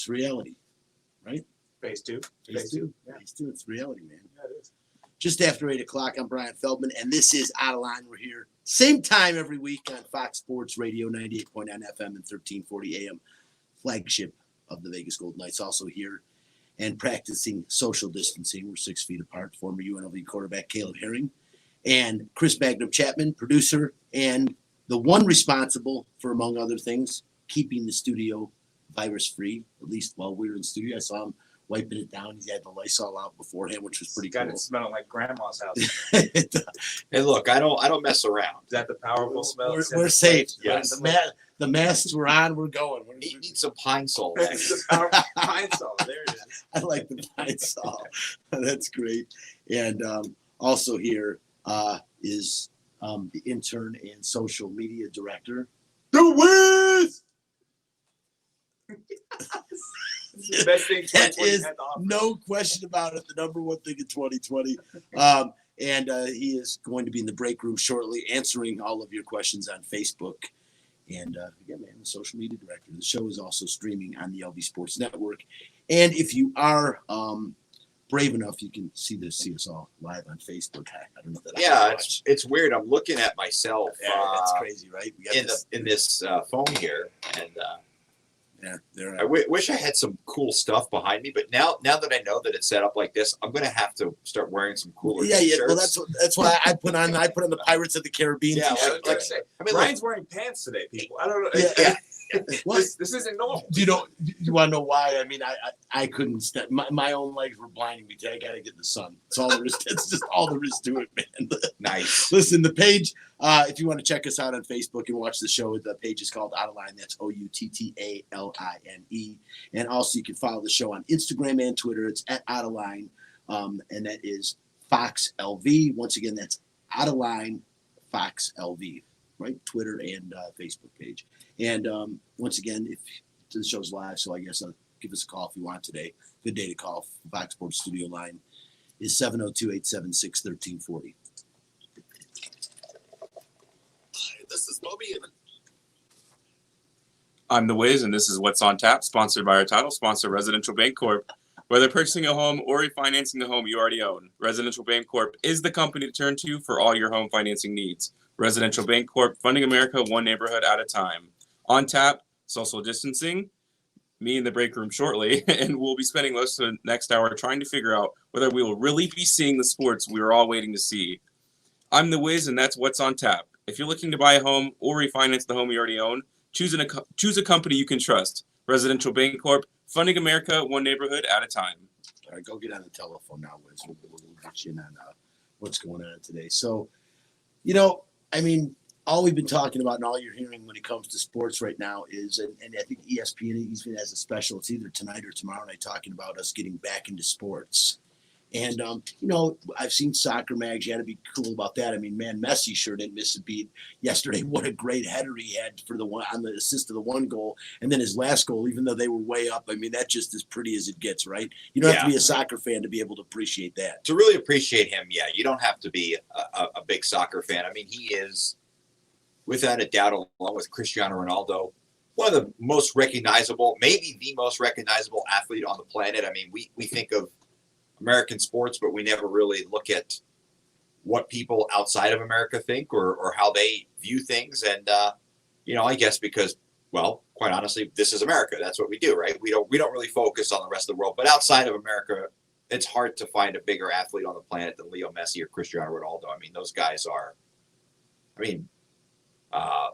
It's reality, right? Phase 2. Phase two. Yeah. Phase 2. It's reality, man. Yeah, it is. Just after 8 o'clock, I'm Bryan Feldman, and this is Out of Line. We're here same time every week on Fox Sports Radio, 98.9 FM and 1340 AM, flagship of the Vegas Golden Knights. Also here and practicing social distancing. We're 6 feet apart. Former UNLV quarterback Caleb Herring and Chris Magnum Chapman, producer, and the one responsible for, among other things, keeping the studio virus-free, at least while we were in studio. I saw him wiping it down. He had the Lysol out beforehand, which was pretty cool. Got it smelling like grandma's house. Hey, look, I don't mess around. Is that the powerful smell? We're safe. Yes. The masks were on. We're going. Need some pine salt. It's the powerful pine salt. There it is. I like the pine salt. That's great. And also here is the intern and social media director, The Wiz. The best thing That 2020 is had to offer. no question about it. The number one thing in 2020. And he is going to be in the break room shortly, answering all of your questions on Facebook. And again, man, the social media director. The show is also streaming on the LV Sports Network. And if you are brave enough, you can see us all live on Facebook. I don't know that. Yeah, it's weird. I'm looking at myself. That's crazy, right? We got in this phone here, and yeah, I wish I had some cool stuff behind me. But now that I know that it's set up like this, I'm gonna have to start wearing some cooler Yeah. T-shirts. Well, that's why I put on the Pirates of the Caribbean. Yeah, t-shirt. like I say, I mean, Ryan's wearing pants today, people. I don't know. Yeah. This isn't normal. Do you want to know why? I mean, I couldn't step. My own legs were blinding me. I got to get the sun. That's all there is. That's just all there is to it, man. Nice. Listen, the page, if you want to check us out on Facebook and watch the show, the page is called Out of Line. That's OUTTALINE. And also you can follow the show on Instagram and Twitter. It's at Out of Line. And that is Fox LV. Once again, that's Out of Line Fox LV, right? Twitter and Facebook page. And once again, if the show's live, so I guess give us a call if you want today. Good day to call. Fox Sports Studio line is 702-876-1340. This is Moby Even. I'm The Wiz, and this is What's on Tap, sponsored by our title sponsor, Residential Bancorp. Whether purchasing a home or refinancing a home you already own, Residential Bancorp is the company to turn to for all your home financing needs. Residential Bancorp, funding America one neighborhood at a time. On tap, social distancing, me in the break room shortly, and we'll be spending most of the next hour trying to figure out whether we will really be seeing the sports we were all waiting to see. I'm The Wiz, and that's What's on Tap. If you're looking to buy a home or refinance the home you already own, choose a company you can trust. Residential Bancorp, funding America one neighborhood at a time. All right, go get on the telephone now, Wiz. We'll get you in on what's going on today. So, I mean, all we've been talking about and all you're hearing when it comes to sports right now is, and I think ESPN even has a special, it's either tonight or tomorrow night, talking about us getting back into sports. And, I've seen soccer mags. You got to be cool about that. I mean, man, Messi sure didn't miss a beat yesterday. What a great header he had for the one on the assist of the one goal. And then his last goal, even though they were way up, I mean, that's just as pretty as it gets, right? You don't have to be a soccer fan to be able to appreciate that. To really appreciate him, you don't have to be a big soccer fan. I mean, he is, without a doubt, along with Cristiano Ronaldo, one of the most recognizable, maybe the most recognizable athlete on the planet. I mean, we think of American sports, but we never really look at what people outside of America think or how they view things. And, I guess because, well, quite honestly, this is America. That's what we do, right? We don't really focus on the rest of the world, but outside of America, it's hard to find a bigger athlete on the planet than Leo Messi or Cristiano Ronaldo. I mean, those guys are,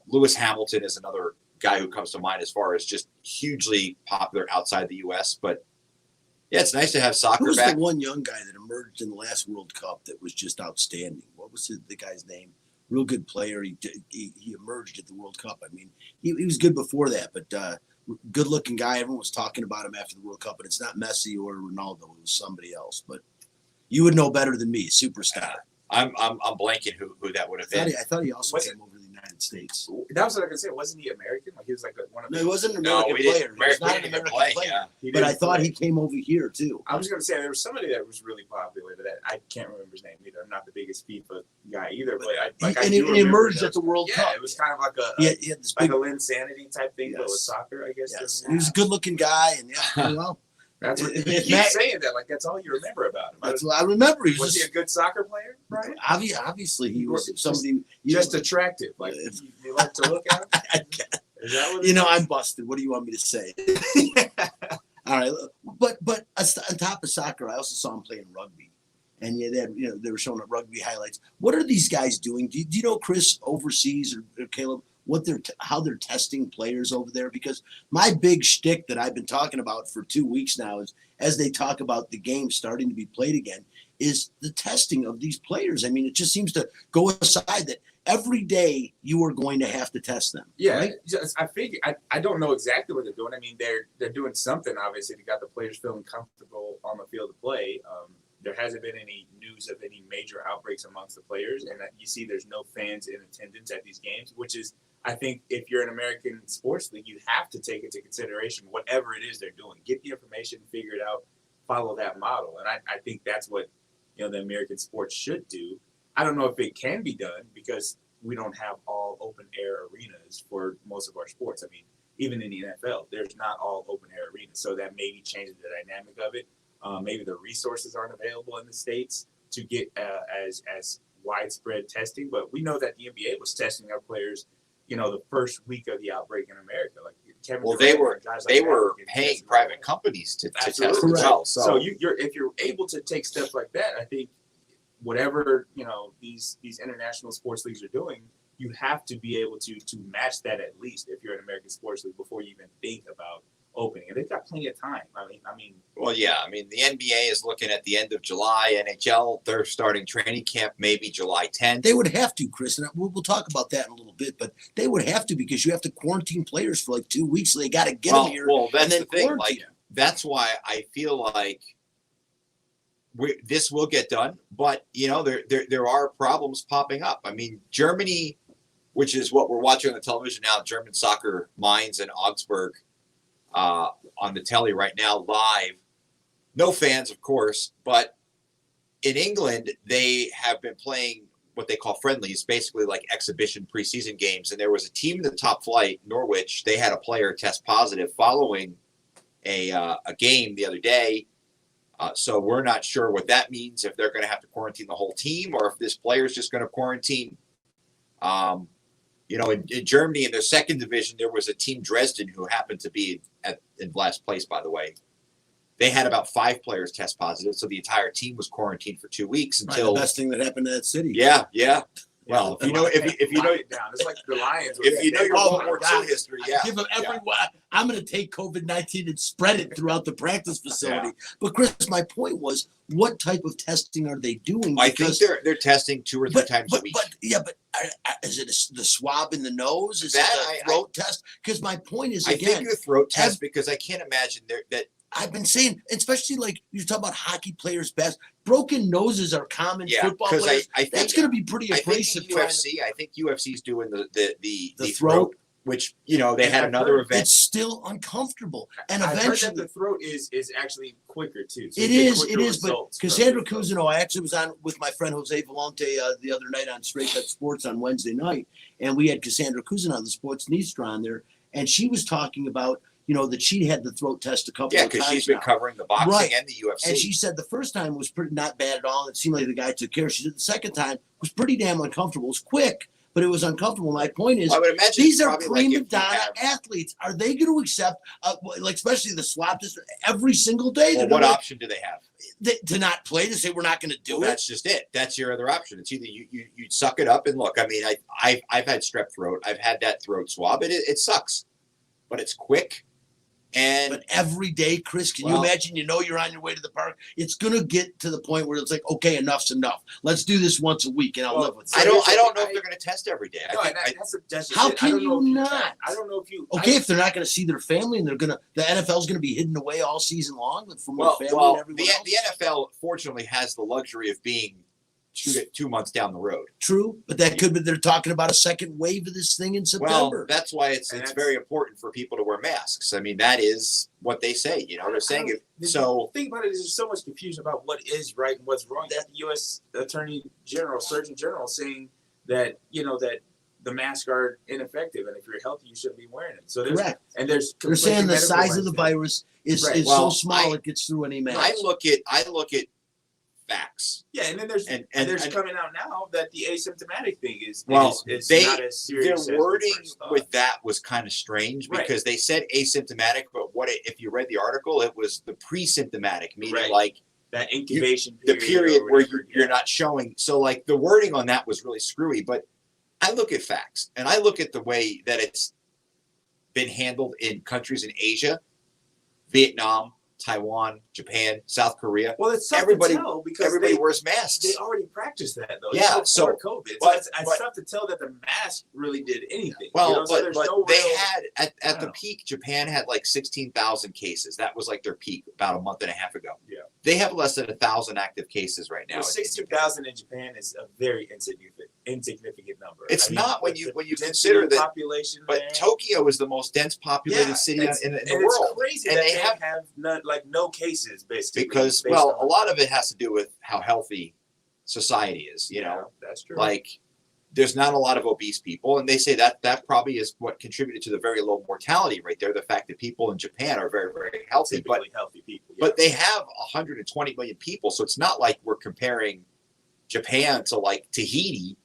Lewis Hamilton is another guy who comes to mind as far as just hugely popular outside the U.S., but yeah, it's nice to have soccer Who was back. the one young guy that emerged in the last World Cup that was just outstanding? What was the guy's name? Real good player. He emerged at the World Cup. I mean, he was good before that, but good-looking guy. Everyone was talking about him after the World Cup, but it's not Messi or Ronaldo. It was somebody else. But you would know better than me. Superstar. I'm blanking who that would have been. I thought he also came over to the United United States. That was what I was gonna say. Wasn't he American? Like he was like one of No, the. he wasn't an No, American we didn't. player. He was not We an didn't even American play. player. Yeah. He But I didn't thought play. he came over here too. I was gonna say there was somebody that was really popular that I can't remember his name either. I'm not the biggest FIFA guy either, but I do He emerged remember at the World yeah, Cup. it was kind of like He had this like big. a Linsanity type thing, but with Yes. soccer, I guess. Yes, he was a good-looking guy, and yeah, well, That's what If you keep Matt- saying that. Like that's all you remember about him. that's what I remember. He was Was he a just, good soccer player, Brian? obviously he was somebody. Just attractive. Like you like to look at him? Is that what it You know, is? I'm busted. What do you want me to say? All right, but on top of soccer, I also saw him playing rugby, and yeah, they were showing up rugby highlights. What are these guys doing? Do you know Chris overseas or Caleb what how they're testing players over there? Because my big shtick that I've been talking about for 2 weeks now is as they talk about the game starting to be played again is the testing of these players. I mean, it just seems to go aside that every day you are going to have to test them. Yeah, right? I figure I don't know exactly what they're doing. I mean, they're doing something. Obviously, to got the players feeling comfortable on the field to play. There hasn't been any news of any major outbreaks amongst the players, and you see there's no fans in attendance at these games, which is, I think, if you're an American sports league, you have to take into consideration whatever it is they're doing. Get the information, figure it out, follow that model, and I think that's what the American sports should do. I don't know if it can be done because we don't have all open air arenas for most of our sports. I mean, even in the NFL, there's not all open air arenas. So that maybe changes the dynamic of it. Maybe the resources aren't available in the States to get as widespread testing. But we know that the NBA was testing their players, the first week of the outbreak in America. Like Kevin Well, Durant they were and guys like they that were getting paying tested. private companies to test as Absolutely. well. So if you're able to take steps like that, I think whatever these international sports leagues are doing, you have to be able to match that at least if you're an American sports league before you even think about opening. And they've got plenty of time. I mean. Well, yeah. I mean, the NBA is looking at the end of July. NHL, they're starting training camp maybe July 10th. They would have to, Chris, and we'll talk about that in a little bit. But they would have to because you have to quarantine players for like 2 weeks. So they got to get them here. Well, that's and then the thing. quarantine them. That's why I feel like this will get done. But there are problems popping up. I mean, Germany, which is what we're watching on the television now, German soccer, Mainz and Augsburg, on the telly right now live. No fans, of course, but in England, they have been playing what they call friendlies, basically like exhibition preseason games. And there was a team in the top flight, Norwich. They had a player test positive following a game the other day. So we're not sure what that means, if they're going to have to quarantine the whole team or if this player is just going to quarantine. In Germany, in their second division, there was a team, Dresden, who happened to be in last place, by the way. They had about 5 players test positive, so the entire team was quarantined for 2 weeks until. The best thing that happened to that city. Yeah. Well, if you know, Lock it down. It's like the Lions. if you know your Oh World my War God. II history, yeah. Give them I'm going to take COVID-19 and spread it throughout the practice facility. But Chris, my point was, what type of testing are they doing? I think they're testing 2 or 3 times a week. But is it the swab in the nose? Is That it the throat test? Because my point is, I again, think the throat test, because I can't imagine that. I've been saying, especially like you talk about hockey players, broken noses are common. Yeah, Football because players. I think That's going to be pretty abrasive. I think UFC's doing the throat, which they had another event. It's still uncomfortable, and I've heard eventually that the throat is actually quicker too. So it you get is. quicker It is. But results from Cassandra the throat. Cousineau, I actually was on with my friend Jose Volante the other night on Straight Bet Sports on Wednesday night, and we had Cassandra Cousineau, the sports Nistra, on there, and she was talking about that she had the throat test a couple of times. Yeah, because she's been now. covering the boxing Right. and the UFC. And she said the first time was not bad at all. It seemed like the guy took care. She said the second time was pretty damn uncomfortable. It was quick, but it was uncomfortable. My point is, I would imagine these it's are probably like prima if you donna have- athletes. Are they going to accept, especially the swab test every single day? Well, what option do they have? To not play, to say we're not going to do Well, it? that's just it. That's your other option. It's either you suck it up and look. I mean, I've had strep throat. I've had that throat swab. It sucks, but it's quick. And But every day, Chris, can you Well- imagine? You're on your way to the park. It's going to get to the point where it's like, okay, enough's enough. Let's do this once a week, and I'll live with it. I don't know if they're going to test every day. No, I think, that's just How it. I can don't know you if not? can. I don't know if you. Okay, if they're not going to see their family and the NFL's going to be hidden away all season long from their family and everyone else. the NFL fortunately has the luxury of being two months down the road. True, but that could be they're talking about a second wave of this thing in Well, September. that's why it's very important for people to wear masks. I mean, that is what they say. They're saying it. So think about it. There's so much confusion about what is right and what's wrong. That the U.S. Attorney General, Surgeon General, saying that that the masks are ineffective, and if you're healthy, you shouldn't be wearing it. So there's Correct. and there's They're saying the conflicting size medical of the advice. virus is Right. Well, so small it gets through any mask. I look at facts. Yeah, and then there's And there's coming out now that the asymptomatic thing is not as their serious. as we wording first thought. with that was kind of strange because they said asymptomatic, but if you read the article, it was the pre-symptomatic, meaning Right. like that incubation the period or where whatever, you're not showing. So like the wording on that was really screwy. But I look at facts and I look at the way that it's been handled in countries in Asia, Vietnam, Taiwan, Japan, South Korea. Well, it's tough Everybody- to tell because Everybody they wears masks. already practiced that though. Yeah, even so- before COVID, but- so it's but- tough to tell that the mask really did anything. Well, so there's but no they real, had I at the don't know. peak, Japan had like 16,000 cases. That was like their peak about a month and a half ago. Yeah. They have less than 1,000 active cases right now. Well, 60,000 in Japan is a very insignificant number. It's I mean, not when with you the when you density consider of that. population But there. Tokyo is the most dense populated city it's- in the and world. It's crazy And that they they have- have no cases basically. Because based well, on- a lot of it has to do with how healthy society is. Yeah, that's true. Like there's not a lot of obese people, and they say that probably is what contributed to the very low mortality rate there. The fact that people in Japan are very, very healthy, but typically healthy people. but they have 120 million people, so it's not like we're comparing Japan to like Tahiti.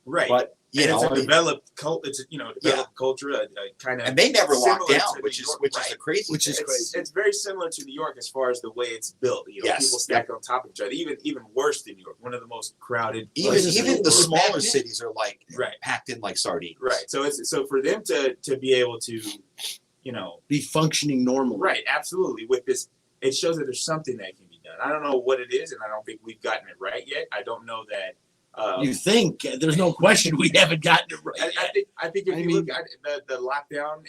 right. But you And know, it's a developed culture. It's developed culture, a kind of. and they never locked similar down, to which New is York, which is right. the crazy. Which is thing. crazy. It's very similar to New York as far as the way it's built. Yes. People stacked on top of each other. Even worse than New York, one of the most crowded. Even places in even the world. smaller Packed in. cities are like Right. packed in like sardines. Right. So for them to be able to, Be functioning normally. right, absolutely. With this, it shows that there's something that can be done. I don't know what it is, and I don't think we've gotten it right yet. I don't know that. You think there's no question we haven't gotten it right. I think if I you mean- look at the lockdown,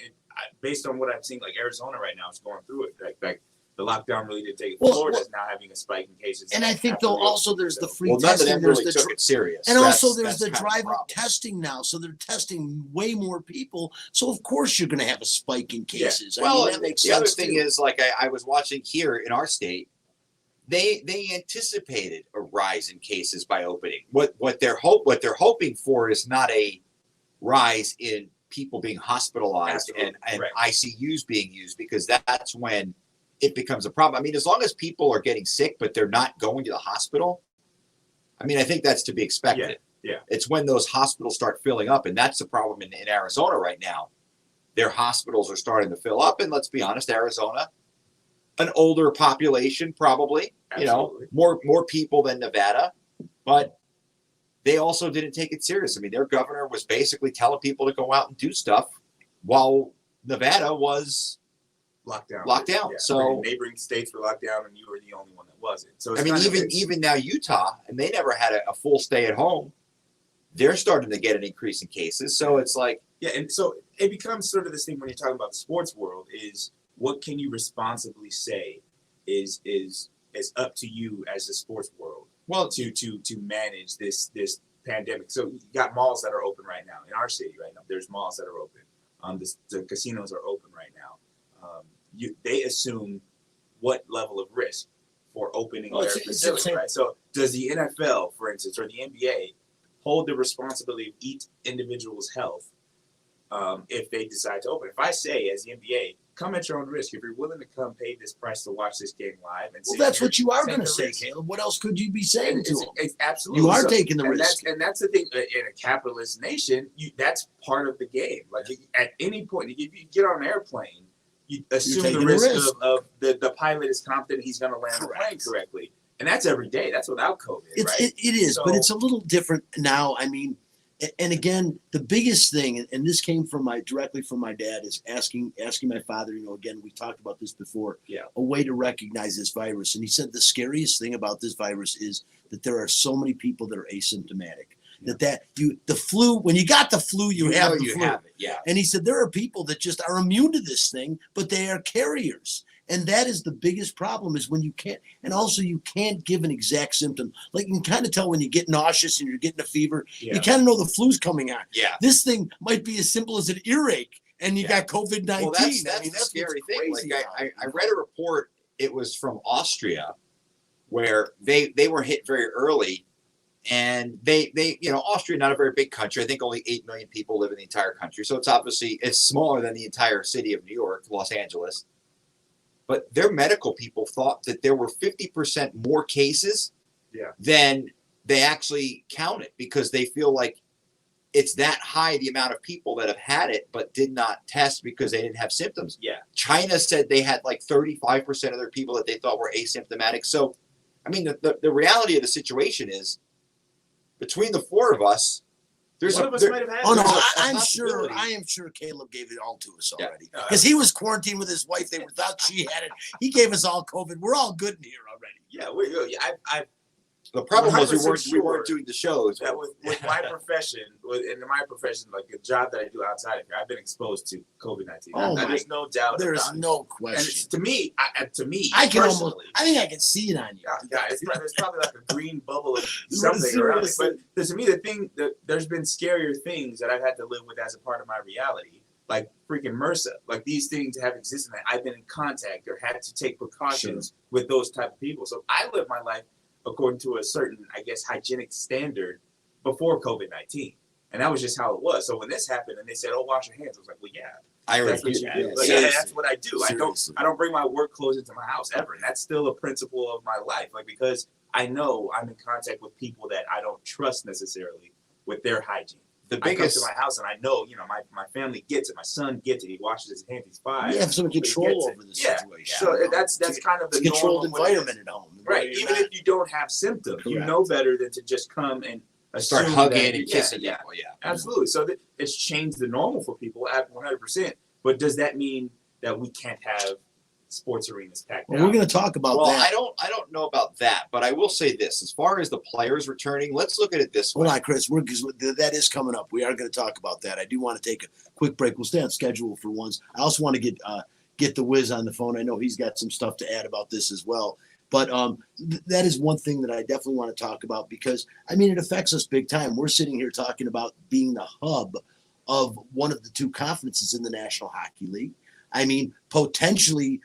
based on what I've seen, like Arizona right now is going through it. Like the lockdown really did take it. Well, Florida's now having a spike in cases. And I think after though real- also there's the so- free Well, none of testing. them There's really the took it serious. and also there's That's the kind of driver problem. testing now, so they're testing way more people. So of course you're going to have a spike in cases. I Well, mean, that makes the other sense thing too. is, like I was watching here in our state, they anticipated a rise in cases by opening. What they're hoping for is not a rise in people being hospitalized and Absolutely, ICUs being used, because that's when it becomes a problem. I mean, as long as people are getting sick but they're not going to the hospital, I mean, I think that's to be expected. Yeah. It's when those hospitals start filling up, and that's the problem in Arizona right now. Their hospitals are starting to fill up, and let's be honest, Arizona, an older population, probably, Absolutely. more people than Nevada, but they also didn't take it serious. I mean, their governor was basically telling people to go out and do stuff while Nevada was lockdown. Lockdown, so- neighboring states were locked down, and you were the only one that wasn't. So it's I mean, kind of- even now Utah, and they never had a full stay at home. They're starting to get an increase in cases. So it's like, yeah, and so it becomes sort of this thing when you're talking about the sports world is what can you responsibly say is up to you as the sports world well, to manage this pandemic. So you got malls that are open right now in our city right now. There's malls that are open. The casinos are open right now. They assume what level of risk for opening Well, their it's facility, insane. right? So does the NFL, for instance, or the NBA hold the responsibility of each individual's health if they decide to open? If I say as the NBA, come at your own risk. If you're willing to come pay this price to watch this game live, and Well, sit that's here, what you are take going to the say, risk. Caleb. What else could you be saying to them? It's absolutely. You are taking the and risk. that's the thing. In a capitalist nation, that's part of the game. Like at any point, if you get on an airplane, you assume the taking a risk, risk. of the pilot is confident he's going to land the plane correctly, and that's every day. That's without COVID, right? It is, but So- it's a little different now. I mean, and again, the biggest thing, and this came directly from my dad, is asking my father. Again, we talked about this before. Yeah. A way to recognize this virus, and he said the scariest thing about this virus is that there are so many people that are asymptomatic. The flu, when you got the flu, you have the you flu. have it. Yeah. And he said there are people that just are immune to this thing, but they are carriers. And that is the biggest problem is when you can't, and also you can't give an exact symptom. Like you can kind of tell when you get nauseous and you're getting a fever. Yeah. You kind of know the flu's coming on. Yeah. This thing might be as simple as an earache, and you got COVID-19. Well, that's I mean, the scary thing. crazy Like about it. I read a report. It was from Austria, where they were hit very early, and they Austria, not a very big country. I think only 8 million people live in the entire country, so it's smaller than the entire city of New York, Los Angeles. But their medical people thought that there were 50% more cases than they actually counted because they feel like it's that high, the amount of people that have had it but did not test because they didn't have symptoms. Yeah. China said they had like 35% of their people that they thought were asymptomatic. So, I mean, the reality of the situation is between the four of us, there's One of us might have had. Oh no, There's a I possibility. am sure Caleb gave it all to us Yeah. already because he was quarantined with his wife. They thought she had it. He gave us all COVID. We're all good in here already. Yeah, the problem was we 100% weren't doing the shows. that with my profession, in my profession, like the job that I do outside of here, I've been exposed to COVID-19. Oh There's no doubt. There is about it. no And question. it's, to me, I can almost. personally, I think I can see it on you. there's probably like a green bubble of something around it. But to me, the thing that there's been scarier things that I've had to live with as a part of my reality, like freaking MRSA. Like these things have existed. And I've been in contact or had to take precautions with those type of people. So I live my life according to a certain, I guess, hygienic standard before COVID-19. And that was just how it was. So when this happened and they said, "Oh, wash your hands," I was like, "Well, yeah, I that's already what did you that. do. Like, Yeah. yeah, that's what I do. Seriously. I don't bring my work clothes into my house ever, and that's still a principle of my life. Like because I know I'm in contact with people that I don't trust necessarily with their hygiene. The I come biggest to my house and I know, my family gets it. My son gets it. He washes his hands. He's 5. You have some but he control gets it. over the Yeah. situation. So that's kind of the It's a controlled norm of what it is. environment at home. Right. You're Even not- if you don't have symptoms, you Correct. know better than to just come and start assume hugging that- and kissing Yeah, people. Yeah. absolutely. So it's changed the normal for people at 100%. But does that mean that we can't have sports arenas packed Well, out? we're going to talk about Well, that. I don't know about that, but I will say this: as far as the players returning, let's look at it this way. Hold on, Chris. Because that is coming up. We are going to talk about that. I do want to take a quick break. We'll stay on schedule for once. I also want to get the Wiz on the phone. I know he's got some stuff to add about this as well. But that is one thing that I definitely want to talk about because, I mean, it affects us big time. We're sitting here talking about being the hub of one of the 2 conferences in the National Hockey League. I mean, potentially,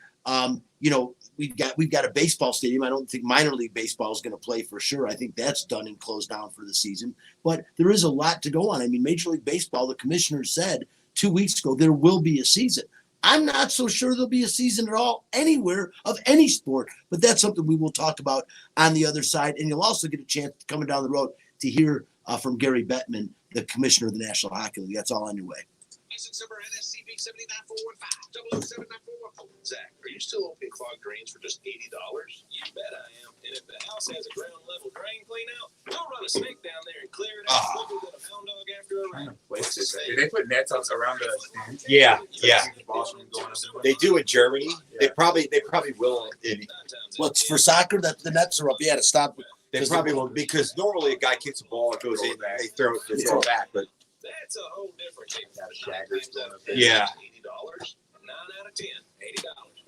we've got a baseball stadium. I don't think minor league baseball is going to play for sure. I think that's done and closed down for the season. But there is a lot to go on. I mean, Major League Baseball, the commissioner said 2 weeks ago, there will be a season. I'm not so sure there'll be a season at all anywhere of any sport, but that's something we will talk about on the other side. And you'll also get a chance coming down the road to hear from Gary Bettman, the commissioner of the National Hockey League. That's all on your way. License number NSCB 79415 00794. Zach, are you still opening clogged drains for just $80? You bet I am. And if the house has a ground level drain clean out, don't run a snake down there and clear it out quicker than a hound dog after a rain. Did they put nets around the stands? Yeah, yeah. The balls from going up there? They do in Germany. They probably will. What's for soccer? That the nets are up. Yeah, to stop. They probably will because normally a guy kicks a ball, it goes in, they throw it back. But That's a whole different game. Daggers going up there. yeah, $80. 9 out of 10. $80.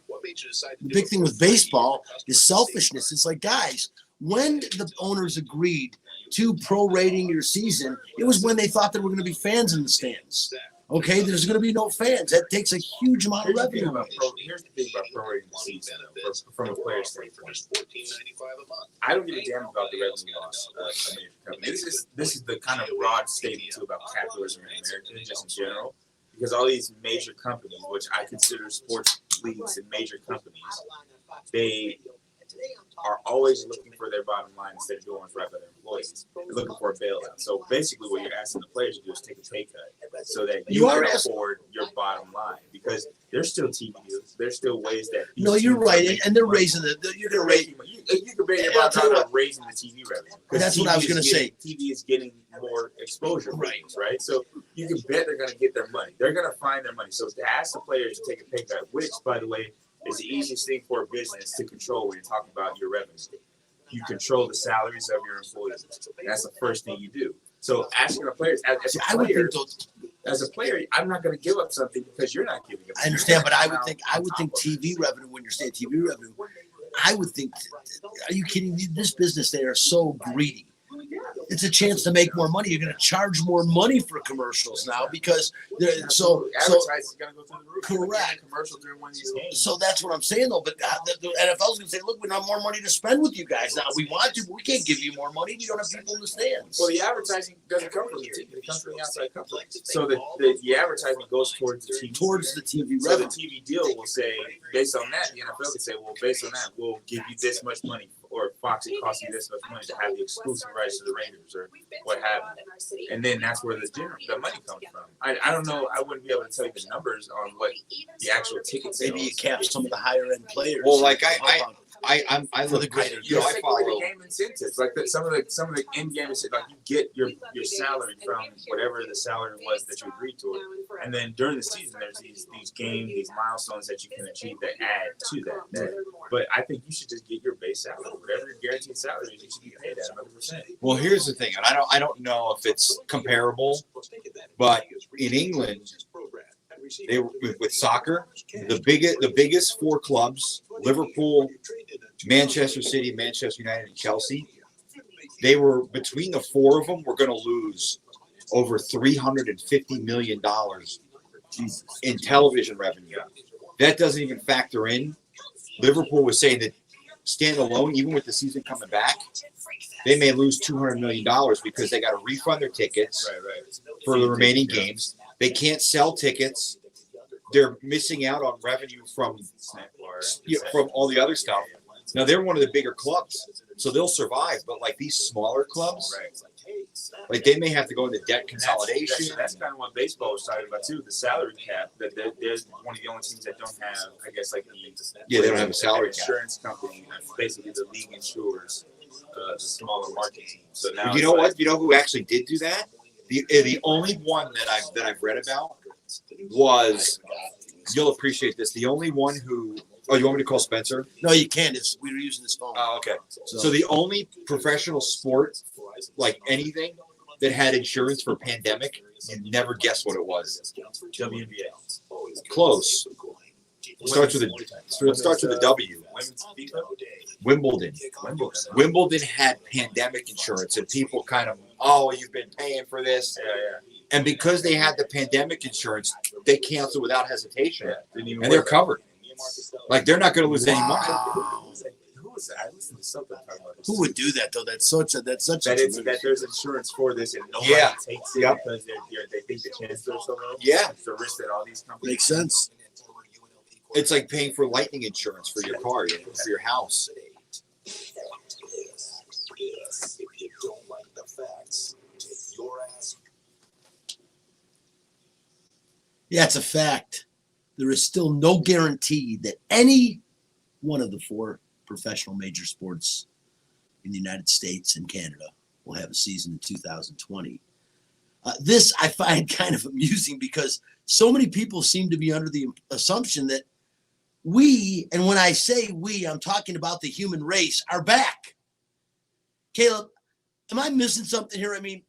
What made you decide to The do big it thing for with free? baseball Customers is see selfishness. It's like, guys, when the owners agreed to prorating your season, it was when they thought there were going to be fans in the stands. Okay, there's going to be no fans. That takes a huge amount of Here's the thing revenue. about prorating the season from a player's for standpoint. just $14.95 a month. I don't give a damn about the revenue loss of a major company. This is the kind of broad statement too about capitalism in America, just in general, because all these major companies, which I consider sports leagues and major companies, they are always looking for their bottom line instead of doing what's right by their employees. They're looking for a bailout. So basically, what you're asking the players to do is take a pay cut so that you are can asking- afford your bottom line, because there's still TV deals. There's still ways that these No, you're teams are right, making and they're money. raising you're going to raise. You can bring your And I'll tell you bottom line raising the TV revenue. 'Cause That's what I was TV is gonna say. TV is getting more exposure ratings, right? So you can bet they're going to get their money. They're going to find their money. So to ask the players to take a pay cut, which, by the way, is the easiest thing for a business to control when you're talking about your revenue. You control the salaries of your employees. That's the first thing you do. So asking the players, as I would think players, those. as a player, I'm not going to give up something because you're not giving up. I understand, but I would think TV revenue, when you're saying TV revenue, I would think, are you kidding me? This business, they are so greedy. It's a chance to make more money. You're going to charge more money for commercials now because so advertising's going to go through the roof. Correct. Commercial during one of these games. So that's what I'm saying, though. But the NFL's going to say, look, we have more money to spend with you guys now. We want to, but we can't give you more money. We don't have people in the stands. Well, the advertising doesn't come from the TV. It comes from the outside company. So the advertising goes towards the TV. Towards the TV So the revenue. TV deal will say, based on that, the NFL could say, well, based on that, we'll give you this much money, or Fox, it costs you this much money to have the exclusive rights to the Raiders or what have you. And then that's where the money comes from. I don't know. I wouldn't be able to tell you the numbers on what the actual ticket sales. Maybe you cap some of the higher end players. Well, like I For look, the greater you know, Just I take away follow. the game incentives, like some of the in-game incentives, like you get your salary from whatever the salary was that you agreed to, and then during the season there's these games, these milestones that you can achieve that add to that. But I think you should just get your base salary, whatever your guaranteed salary is, you should be paid at 100%. Well, here's the thing, and I don't know if it's comparable, but in England, they with soccer, the biggest four clubs, Liverpool, Manchester City, Manchester United, and Chelsea, they were between the four of them were going to lose over $350 million in television revenue. That doesn't even factor in. Liverpool was saying that standalone, even with the season coming back, they may lose $200 million because they got to refund their tickets for the remaining games. They can't sell tickets. They're missing out on revenue from all the other stuff. Now, they're one of the bigger clubs, so they'll survive. But like these smaller clubs, like they may have to go into debt consolidation. That's kind of what baseball was talking about too. The salary cap. That there's one of the only teams that don't have, I guess, like they don't have a salary cap. Insurance company. Basically, the league insures the smaller market teams. So now You know what? You know who actually did do that? The only one that I've read about was, you'll appreciate this, the only one who. Oh, you want me to call Spencer? No, you can't. We were using this phone. Oh, okay. So the only professional sport, like anything, that had insurance for pandemic, you never guess what it was. WNBA. Close. Starts with a W. Wimbledon. Wimbledon had pandemic insurance, and people kind of, oh, you've been paying for this. Yeah. And because they had the pandemic insurance, they canceled without hesitation, Yeah. and they're covered. Like they're not going to lose any money. Who was that? I listened to something talking about this. Who would do that though? That's such a That there's insurance for this and nobody takes it because they think the chances are so low. Yeah. It's the risk that all these companies makes sense. It's like paying for lightning insurance for your car, for your house. If you don't like the facts, take your ass. Yeah, it's a fact. There is still no guarantee that any one of the four professional major sports in the United States and Canada will have a season in 2020. This I find kind of amusing because so many people seem to be under the assumption that we, and when I say we, I'm talking about the human race, are back. Caleb, am I missing something here? I mean,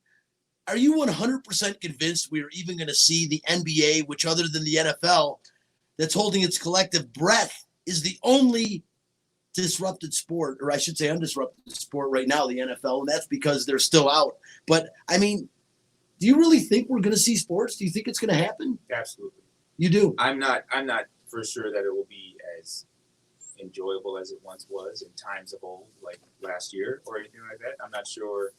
are you 100% convinced we are even going to see the NBA, which other than the NFL, that's holding its collective breath, is the only disrupted sport, or I should say undisrupted sport right now, the NFL, and that's because they're still out. But, I mean, do you really think we're going to see sports? Do you think it's going to happen? Absolutely. You do? I'm not for sure that it will be as enjoyable as it once was in times of old, like last year or anything like that. I'm not sure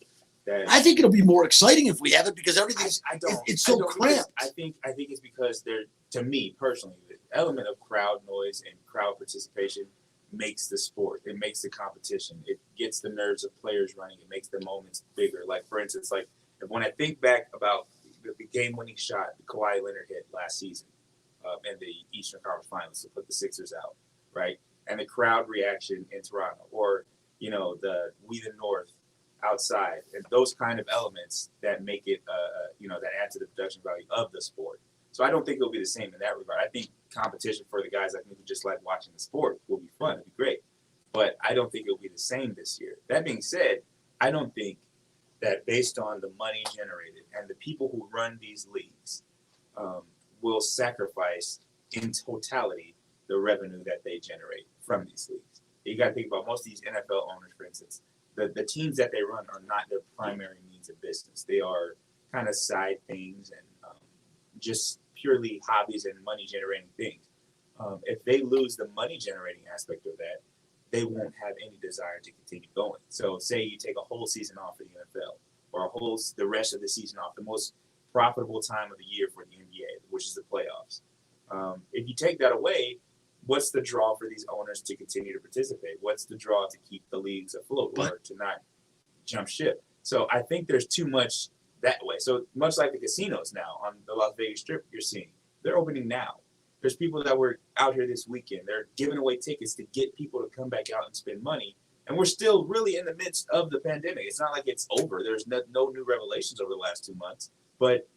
that. I think it'll be more exciting if we have it because everything's it's so I don't cramped. I think it's because to me personally, the element of crowd noise and crowd participation makes the sport. It makes the competition. It gets the nerves of players running. It makes the moments bigger. Like for instance, like when I think back about the game-winning shot Kawhi Leonard hit last season in the Eastern Conference Finals to put the Sixers out, right? And the crowd reaction in Toronto, or the We the North outside, and those kind of elements that make it, that add to the production value of the sport. So I don't think it'll be the same in that regard. I think competition for the guys like me who just like watching the sport will be fun. It'll be great. But I don't think it'll be the same this year. That being said, I don't think that based on the money generated and the people who run these leagues, will sacrifice in totality the revenue that they generate from these leagues. You got to think about most of these NFL owners, for instance, the teams that they run are not their primary means of business. They are kind of side things and just purely hobbies and money generating things. If they lose the money generating aspect of that, they won't have any desire to continue going. So say you take a whole season off of the NFL or the rest of the season off, the most profitable time of the year for the NBA, which is the playoffs. If you take that away, what's the draw for these owners to continue to participate? What's the draw to keep the leagues afloat or to not jump ship? So I think there's too much that way. So much like the casinos now on the Las Vegas Strip, you're seeing they're opening now. There's people that were out here this weekend. They're giving away tickets to get people to come back out and spend money. And we're still really in the midst of the pandemic. It's not like it's over. There's no new revelations over the last 2 months. But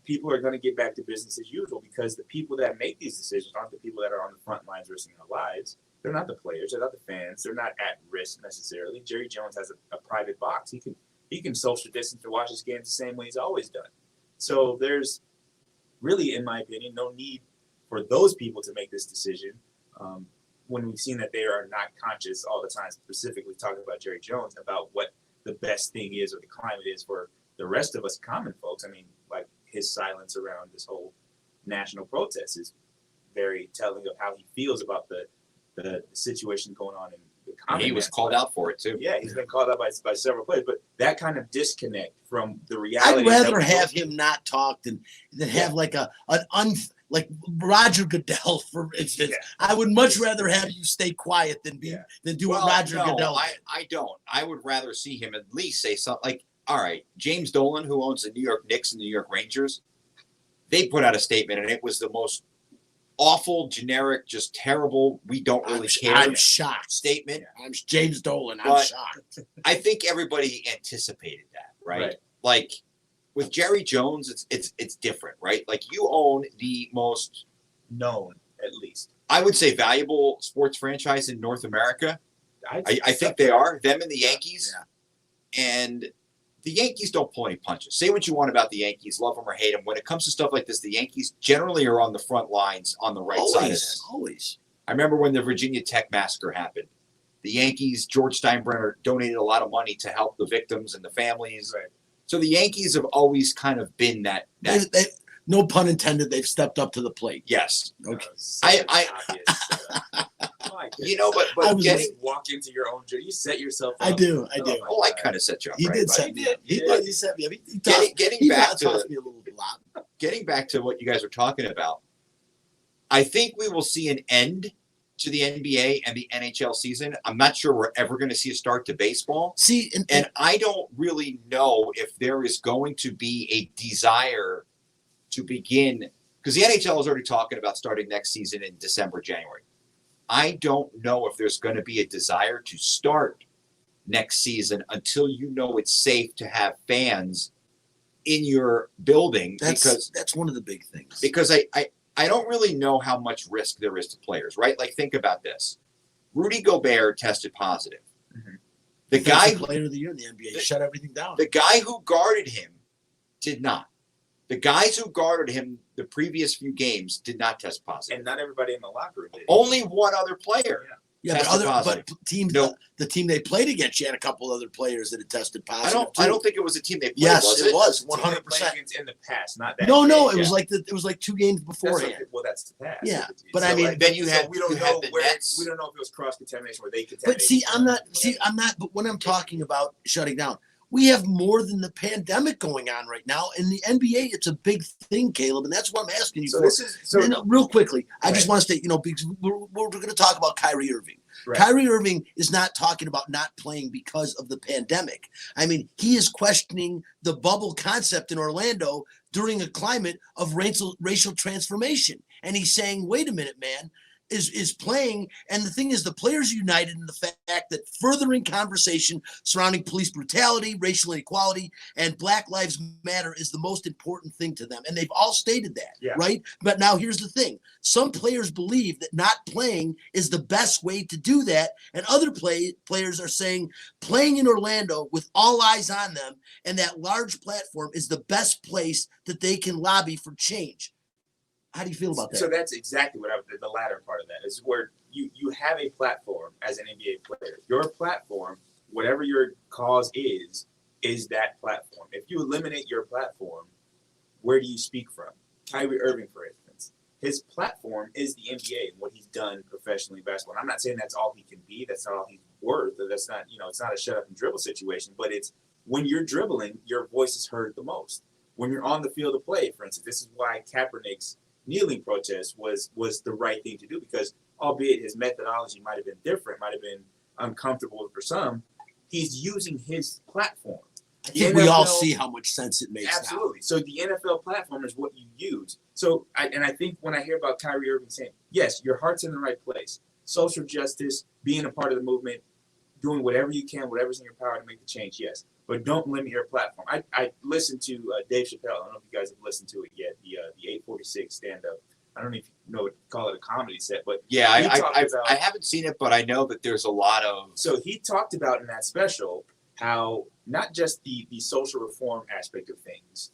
people are going to get back to business as usual because the people that make these decisions aren't the people that are on the front lines risking their lives. They're not the players. They're not the fans. They're not at risk necessarily. Jerry Jones has a private box. He can social distance to watch his games the same way he's always done. So there's really, in my opinion, no need for those people to make this decision when we've seen that they are not conscious all the time, specifically talking about Jerry Jones, about what the best thing is or the climate is for the rest of us common folks. I mean, like his silence around this whole national protest is very telling of how he feels about the situation going on in the common. He was called out for it too. Yeah, he's been called out by several players, but that kind of disconnect from the reality. I'd rather have him not talk than have like like Roger Goodell, for instance. Yeah. I would much rather have you stay quiet than do what Roger Goodell did. I don't. I would rather see him at least say something like, all right, James Dolan, who owns the New York Knicks and the New York Rangers, they put out a statement, and it was the most awful, generic, just terrible, we don't really care. I'm shocked. Statement. Yeah. I'm James Dolan. I'm But shocked. I think everybody anticipated that, right? Like with Jerry Jones, it's different, right? Like you own the most known, at least, I would say, valuable sports franchise in North America. I think they are, them and the Yankees. Yeah. And the Yankees don't pull any punches. Say what you want about the Yankees, love them or hate them. When it comes to stuff like this, the Yankees generally are on the front lines on the right side of this. Always. I remember when the Virginia Tech massacre happened. The Yankees, George Steinbrenner, donated a lot of money to help the victims and the families. Right. So the Yankees have always kind of been that. They, no pun intended, they've stepped up to the plate. Yes. Okay. You know, but walk into your own journey. You set yourself up. I do. Oh, I kind of set you up. He right, did buddy. set me up. He set me up. Getting back to tossed me a little lot. Getting back to what you guys are talking about, I think we will see an end to the NBA and the NHL season. I'm not sure we're ever going to see a start to baseball. See, and I don't really know if there is going to be a desire to begin, because the NHL is already talking about starting next season in December, January. I don't know if there's going to be a desire to start next season until you know it's safe to have fans in your building. Because that's one of the big things. Because I don't really know how much risk there is to players, right? Like, think about this. Rudy Gobert tested positive. Mm-hmm. The guy player of the year in the NBA shut everything down. The guy who guarded him did not. The guys who guarded him the previous few games did not test positive. And not everybody in the locker room did. Only one other player. Yeah, but teams, the team they played against, you had a couple other players that had tested positive. I don't think it was a team they played. Yes, was it was 100% in the past, not that. No, it was like 2 games beforehand. That's the past. Yeah, but I mean, then you had we don't know where we don't know if it was cross contamination where they contaminated. But see, I'm not. But when I'm talking about shutting down, we have more than the pandemic going on right now. In the NBA, it's a big thing, Caleb, and that's what I'm asking you for. Real quickly, I just want to state, because we're going to talk about Kyrie Irving. Right. Kyrie Irving is not talking about not playing because of the pandemic. I mean, he is questioning the bubble concept in Orlando during a climate of racial transformation. And he's saying, wait a minute, man, is playing. And the thing is, the players united in the fact that furthering conversation surrounding police brutality, racial inequality, and Black Lives Matter is the most important thing to them. And they've all stated that, right? But now here's the thing. Some players believe that not playing is the best way to do that. And other players are saying playing in Orlando with all eyes on them and that large platform is the best place that they can lobby for change. How do you feel about that? So that's exactly what the latter part of that is, where you have a platform as an NBA player. Your platform, whatever your cause is that platform. If you eliminate your platform, where do you speak from? Kyrie Irving, for instance, his platform is the NBA and what he's done professionally in basketball. And I'm not saying that's all he can be. That's not all he's worth. That's not, it's not a shut up and dribble situation. But it's when you're dribbling, your voice is heard the most. When you're on the field of play, for instance, this is why Kaepernick's kneeling protest was the right thing to do, because albeit his methodology might have been different, might have been uncomfortable for some, he's using his platform. I think we all see how much sense it makes. Absolutely. Now. So the NFL platform is what you use. So I think when I hear about Kyrie Irving saying, yes, your heart's in the right place, social justice, being a part of the movement, doing whatever you can, whatever's in your power to make the change, yes. But don't limit your platform. I listened to Dave Chappelle. I don't know if you guys have listened to it yet. The 846 stand-up. I don't know if you know what to call it, a comedy set, but yeah, I haven't seen it, but I know that there's a lot of. So he talked about in that special how not just the social reform aspect of things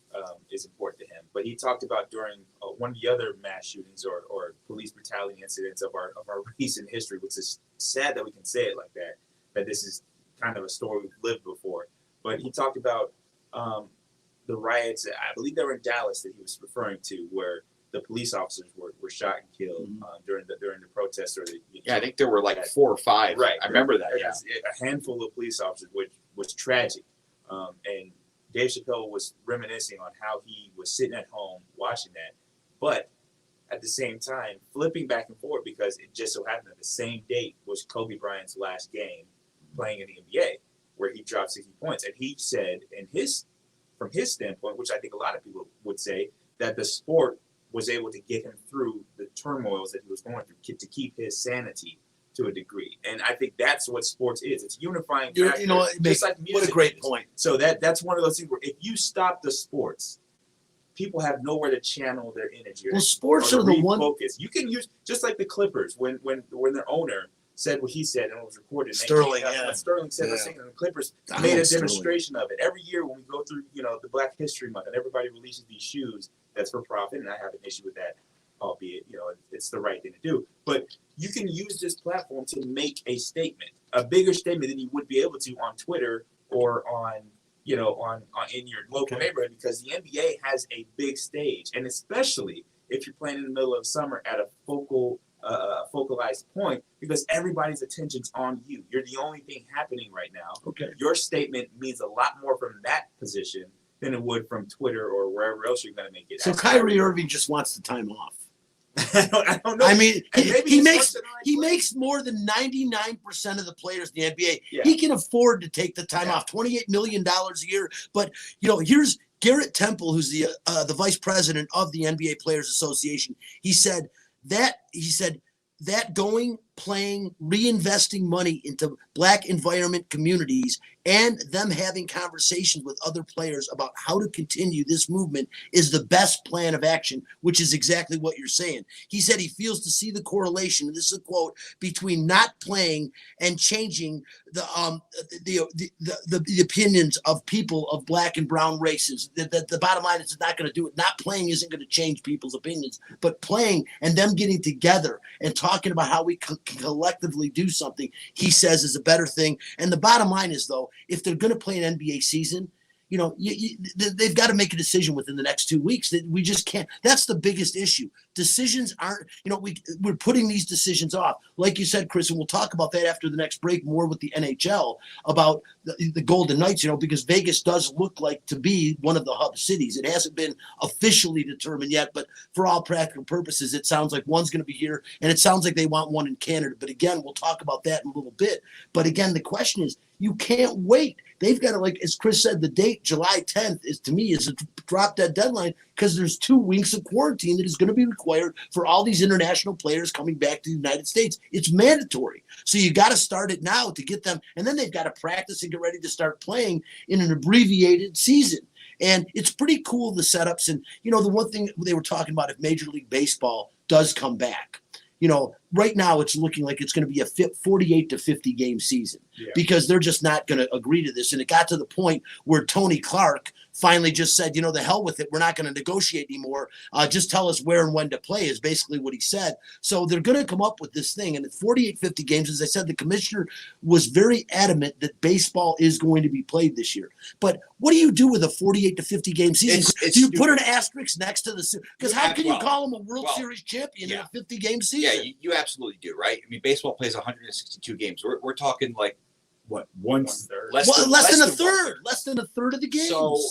is important to him, but he talked about during one of the other mass shootings or police brutality incidents of our recent history, which is sad that we can say it like that. That this is kind of a story we've lived before. But he talked about the riots, I believe they were in Dallas that he was referring to, where the police officers were shot and killed during the protests. I think there were like 4 or 5. Right. I remember that. Yeah. A handful of police officers, which was tragic. And Dave Chappelle was reminiscing on how he was sitting at home watching that. But at the same time, flipping back and forth, because it just so happened that the same date was Kobe Bryant's last game playing in the NBA, where he dropped 60 points. And he said from his standpoint, which I think a lot of people would say, that the sport was able to get him through the turmoils that he was going through to keep his sanity to a degree. And I think that's what sports is. It's unifying factor, just like music. What a great point. So that's one of those things where if you stop the sports, people have nowhere to channel their energy. Well, sports are the one focus. You can use, just like the Clippers, when their owner said what he said and it was recorded. Sterling, When Sterling said the thing, and the Clippers made a demonstration of it. Every year when we go through, the Black History Month and everybody releases these shoes that's for profit, and I have an issue with that, albeit, it's the right thing to do. But you can use this platform to make a statement, a bigger statement than you would be able to on Twitter or on in your local neighborhood, because the NBA has a big stage, and especially if you're playing in the middle of summer at a focalized point, because everybody's attention's on you. You're the only thing happening right now. Okay. Your statement means a lot more from that position than it would from Twitter or wherever else you're going to make it. So Kyrie Irving just wants the time off. I don't know. I mean, he makes more than 99% of the players in the NBA. Yeah. He can afford to take the time off, $28 million a year. But, here's Garrett Temple, who's the vice president of the NBA Players Association. He said that going, playing, reinvesting money into Black environment communities and them having conversations with other players about how to continue this movement is the best plan of action, which is exactly what you're saying. He said he feels to see the correlation, and this is a quote, between not playing and changing the opinions of people of Black and brown races. The bottom line is it's not going to do it. Not playing isn't going to change people's opinions, but playing and them getting together and talking about how we can collectively do something, he says, is a better thing. And the bottom line is, though, if they're going to play an NBA season, they've got to make a decision within the next 2 weeks. That we just can't. That's the biggest issue. Decisions aren't, we're putting these decisions off. Like you said, Chris, and we'll talk about that after the next break more with the NHL about the Golden Knights, because Vegas does look like to be one of the hub cities. It hasn't been officially determined yet, but for all practical purposes, it sounds like one's going to be here, and it sounds like they want one in Canada. But again, we'll talk about that in a little bit. But again, the question is, you can't wait. They've got to, like as Chris said, the date July 10th is, to me, is a drop dead deadline. because there's 2 weeks of quarantine that is going to be required for all these international players coming back to the United States. It's mandatory. So you got to start it now to get them, and then they've got to practice and get ready to start playing in an abbreviated season. And it's pretty cool, the setups. And, the one thing they were talking about, if Major League Baseball does come back, right now it's looking like it's going to be a 48 to 50 game season because they're just not going to agree to this. And it got to the point where Tony Clark finally just said, the hell with it. We're not going to negotiate anymore. Just tell us where and when to play is basically what he said. So they're going to come up with this thing. And at 48, 50 games, as I said, the commissioner was very adamant that baseball is going to be played this year. But what do you do with a 48 to 50 game season? Do you put an asterisk next to the – because how can you call him a World Series champion in a 50 game season? Yeah, you absolutely do, right? I mean, baseball plays 162 games. We're talking like, what, less than a third of the games. So,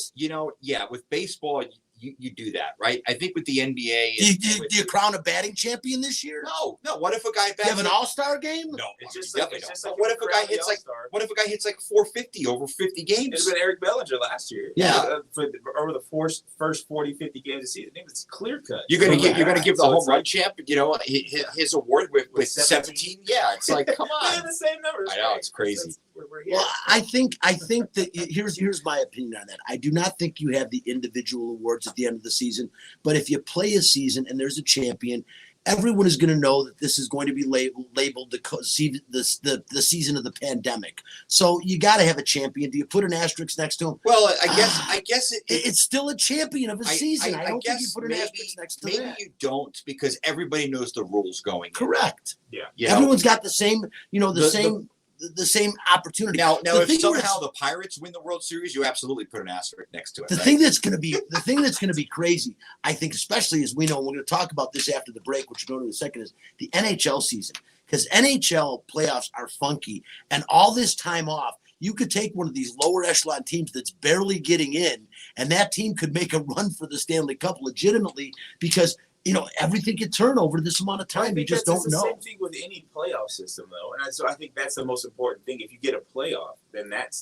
with baseball, you do that, right? I think with the NBA, do you crown a batting champion this year? No. What if a guy bats? You have an all-star game? No, it's just definitely like, not. What if a guy hits What if a guy hits like 450 over 50 games? It's been Eric Bellinger last year. Yeah, over the first 40, 50 games of the season. It's clear cut. You're gonna give the home run champ, his award with 17. Yeah, it's like, come on. They're the same numbers. I know, it's crazy. Well, I think that here's my opinion on that. I do not think you have the individual awards at the end of the season, but if you play a season and there's a champion, everyone is going to know that this is going to be labeled the season of the pandemic. So you got to have a champion. Do you put an asterisk next to him? Well, I guess it's still a champion of a season. I don't think you put an asterisk next to that. Maybe you don't, because everybody knows the rules going. Correct. Yeah. Everyone's got the same, the same opportunity. Now if somehow the Pirates win the World Series, you absolutely put an asterisk next to it. The thing that's going to be crazy, I think, especially as we know, and we're going to talk about this after the break, which we're going to in a second, is the NHL season, because NHL playoffs are funky, and all this time off, you could take one of these lower echelon teams that's barely getting in, and that team could make a run for the Stanley Cup legitimately because everything can turn over this amount of time. You just don't know. It's the same thing with any playoff system, though, and so I think that's the most important thing. If you get a playoff, then that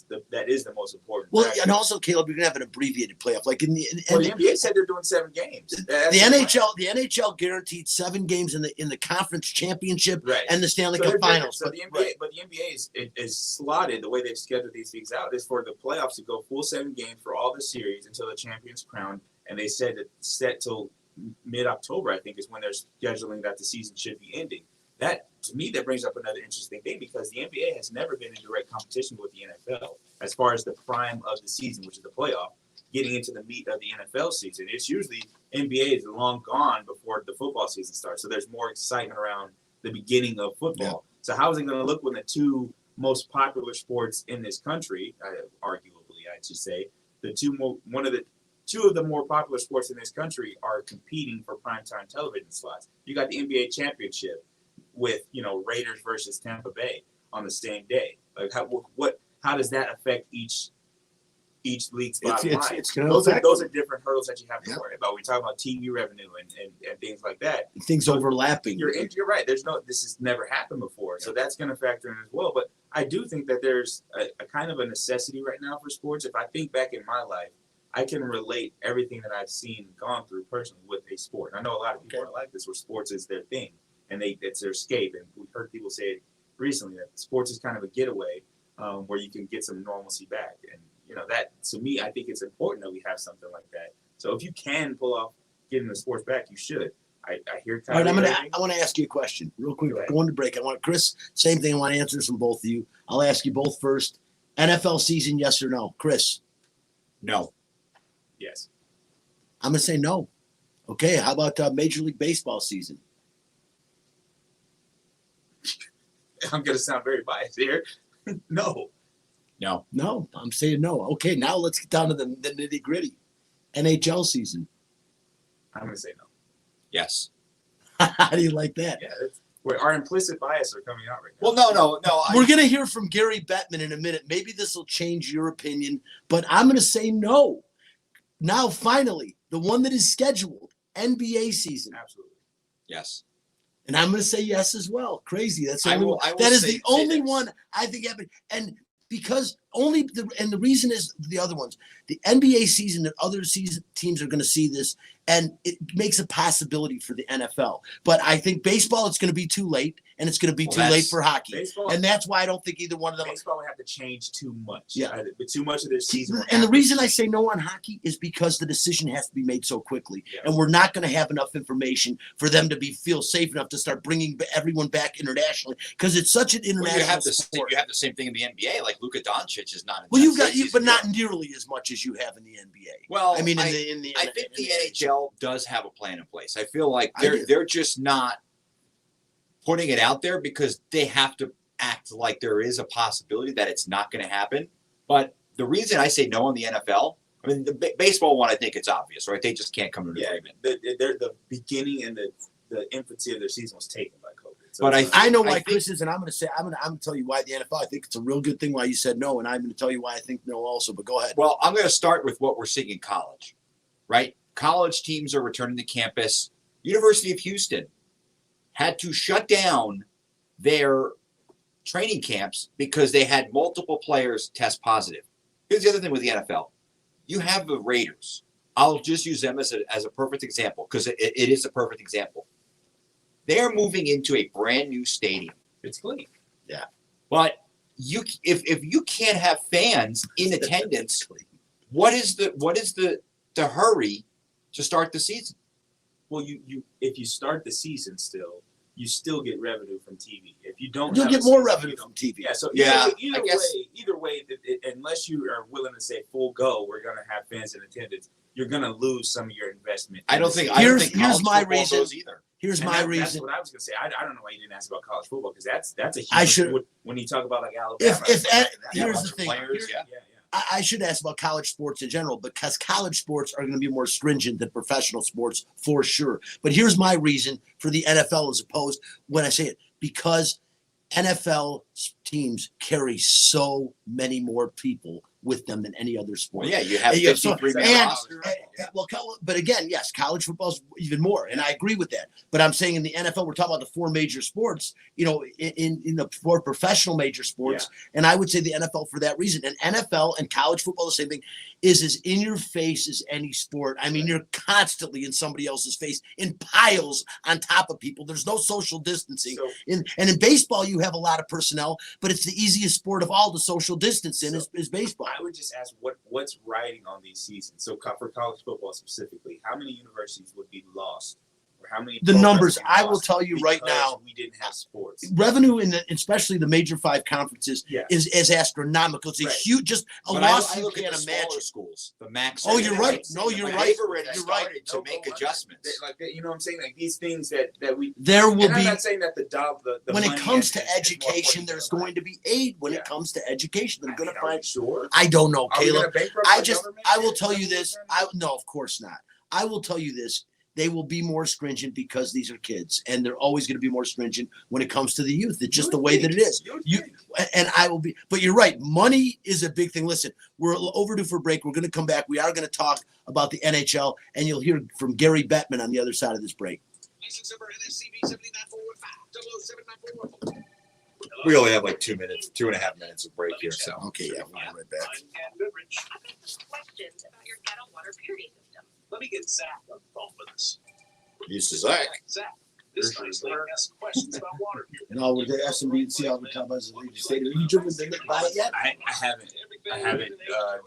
is the most important. Well, factor. and also, Caleb, you're gonna have an abbreviated playoff, like in the NBA said they're doing 7 games. The NHL guaranteed 7 games in the conference championship and the Stanley Cup finals. So the NBA is slotted the way they've scheduled these things out is for the playoffs to go full 7 games for all the series until the champion's crowned, and they said that set till mid-October, I think, is when they're scheduling that the season should be ending. That, to me, that brings up another interesting thing because the NBA has never been in direct competition with the NFL as far as the prime of the season, which is the playoff, getting into the meat of the NFL season. It's usually NBA is long gone before the football season starts, so there's more excitement around the beginning of football. Yeah. So how is it going to look when the 2 most popular sports in this country, arguably, I should say, two of the more popular sports in this country are competing for primetime television slots. You got the NBA championship with, Raiders versus Tampa Bay on the same day. Like how does that affect each league's bottom line? Those are different hurdles that you have to worry about. We talk about TV revenue and things like that. Things overlapping. You're right. This has never happened before. So that's going to factor in as well. But I do think that there's a kind of a necessity right now for sports. If I think back in my life, I can relate everything that I've seen and gone through personally with a sport. I know a lot of people are like this, where sports is their thing and it's their escape. And we've heard people say it recently that sports is kind of a getaway where you can get some normalcy back. And that, to me, I think it's important that we have something like that. So if you can pull off getting the sports back, you should. I hear. All right, I want to ask you a question real quick. Going to break. I want Chris. Same thing. I want answers from both of you. I'll ask you both first. NFL season, yes or no? Chris. No. Yes. I'm going to say no. Okay, how about Major League Baseball season? I'm going to sound very biased here. No. No, I'm saying no. Okay, now let's get down to the nitty-gritty. NHL season. I'm going to say no. Yes. How do you like that? Yeah, our implicit bias are coming out right Well, now. no. We're going to hear from Gary Bettman in a minute. Maybe this will change your opinion, but I'm going to say no. Now, finally, the one that is scheduled, NBA season. Absolutely. Yes. And I'm going to say yes as well. Crazy. That's the only one. I will That is say, the only this. one I think happened. And because only the reason is the other ones. The NBA season and other season teams are going to see this, and it makes a possibility for the NFL. But I think baseball, it's going to be too late, and it's going to be too late for hockey. Baseball, and that's why I don't think either one of them. Baseball would have to change too much. Yeah. Too much of their season. And the reason I say no on hockey is because the decision has to be made so quickly, and we're not going to have enough information for them to feel safe enough to start bringing everyone back internationally, because it's such an international sport. You have the same thing in the NBA. Like Luka Doncic is not. Well, but not nearly as much as you have in the NBA. Well, I mean, I think the NHL does have a plan in place. I feel like they're just not putting it out there because they have to act like there is a possibility that it's not going to happen. But the reason I say no on the NFL, I mean, the baseball one, I think it's obvious, right? They just can't come to an agreement. The beginning and the infancy of their season was taken by COVID. So but I know why Chris is, and I'm going to tell you why the NFL. I think it's a real good thing why you said no, and I'm going to tell you why I think no also. But go ahead. Well, I'm going to start with what we're seeing in college, right? College teams are returning to campus. University of Houston had to shut down their training camps because they had multiple players test positive. Here's the other thing with the NFL. You have the Raiders. I'll just use them as a perfect example because it is a perfect example. They're moving into a brand new stadium. It's clean. Yeah. But if you can't have fans in attendance, what is the hurry to start the season? Well, you if you start the season still, you still get revenue from TV. If you don't, you'll get more revenue from TV. Yeah. So either way, unless you are willing to say full go, we're going to have fans in attendance. You're going to lose some of your investment. Here's my reason. Here's my reason. That's what I was going to say. I don't know why you didn't ask about college football because that's a huge. When you talk about like Alabama. Here's the thing. I should ask about college sports in general because college sports are going to be more stringent than professional sports for sure. But here's my reason for the NFL as opposed when I say it, because NFL teams carry so many more people with them than any other sport. Well, yeah, you have 53 but again, yes, college football is even more, and I agree with that. But I'm saying in the NFL, we're talking about the four major sports, in the four professional major sports, and I would say the NFL for that reason. And NFL and college football, the same thing, is as in your face as any sport. I mean, you're constantly in somebody else's face in piles on top of people. There's no social distancing. And in baseball, you have a lot of personnel, but it's the easiest sport of all to social distance in is baseball. I would just ask what's riding on these seasons. So for college football specifically, how many universities would be lost? Or how many? The numbers I will tell you right now. We didn't have sports. Revenue especially the major five conferences is astronomical. It's a huge, just a loss you can't imagine. Schools, the max. Oh, you're right. No, you're right. They've already started to make adjustments. You know what I'm saying? Like these things that we. There will be. I'm not saying that the when it comes to education, there's going to be aid. When it comes to education, they're going to find. Sure. I don't know, Caleb. I will tell you this. No, of course not. I will tell you this. They will be more stringent because these are kids, and they're always going to be more stringent when it comes to the youth. It's just the way that it is. I will be, but you're right. Money is a big thing. Listen, we're overdue for a break. We're going to come back. We are going to talk about the NHL, and you'll hear from Gary Bettman on the other side of this break. We only have like 2 minutes, 2.5 minutes of break here. So okay, yeah, we'll be right back. Questions about your kettle water purity system. Let me get Zach on the phone with us. This is Zach. Zach, this nice lady has some questions about water purity. And all with the SMB and see all the top as the state. Have you driven by it yet? I haven't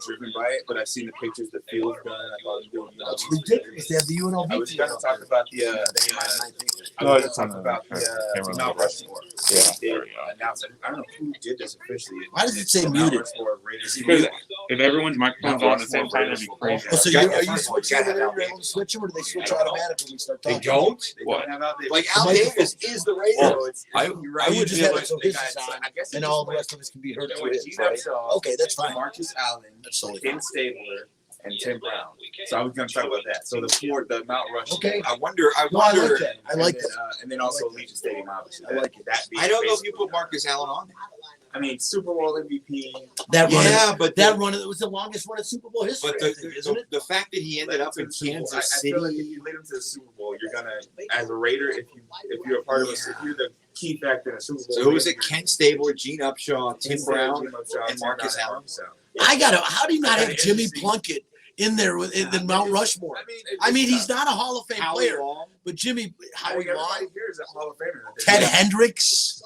driven by it, but I've seen the pictures. The field's done. I thought it was doing. It's ridiculous. They have the UNLV. I was going to talk about the Mount Rushmore. Yeah. I don't know who did this officially. Why does it say muted? Because if everyone's microphone's on at the same time, it'd be crazy. Oh, so are you switching them? You're able to switch them, or do they switch automatically when we start talking? They don't? What? Like Al Davis is the radio. I would just have it so his is on, and all the rest of us can be heard through his, right? Okay, that's fine. Marcus Allen, Ken Stabler, and Tim Brown. So I was going to talk about that. So the Mount Rushmore. Okay. I wonder. I like that. I like that. And then also Legion Stadium, obviously. I like it. I don't know if you put Marcus Allen on. I mean, Super Bowl MVP. That run, that run it was the longest run in Super Bowl history. But the fact that he ended up in Kansas City. I feel like if you lead him to the Super Bowl, you're gonna, as a Raider, if you're a part of us, if you're the key factor in a Super Bowl. So who was it? Ken Stabler, Gene Upshaw, Tim Brown, and Marcus Allen. How do you not I have gotta Jimmy interesting. Plunkett in there in the Mount Rushmore? I mean, he's not a Hall of Fame Howie player, Long. but Jimmy, Howie Long, Everybody here is a Hall of Famer. Ted Hendricks.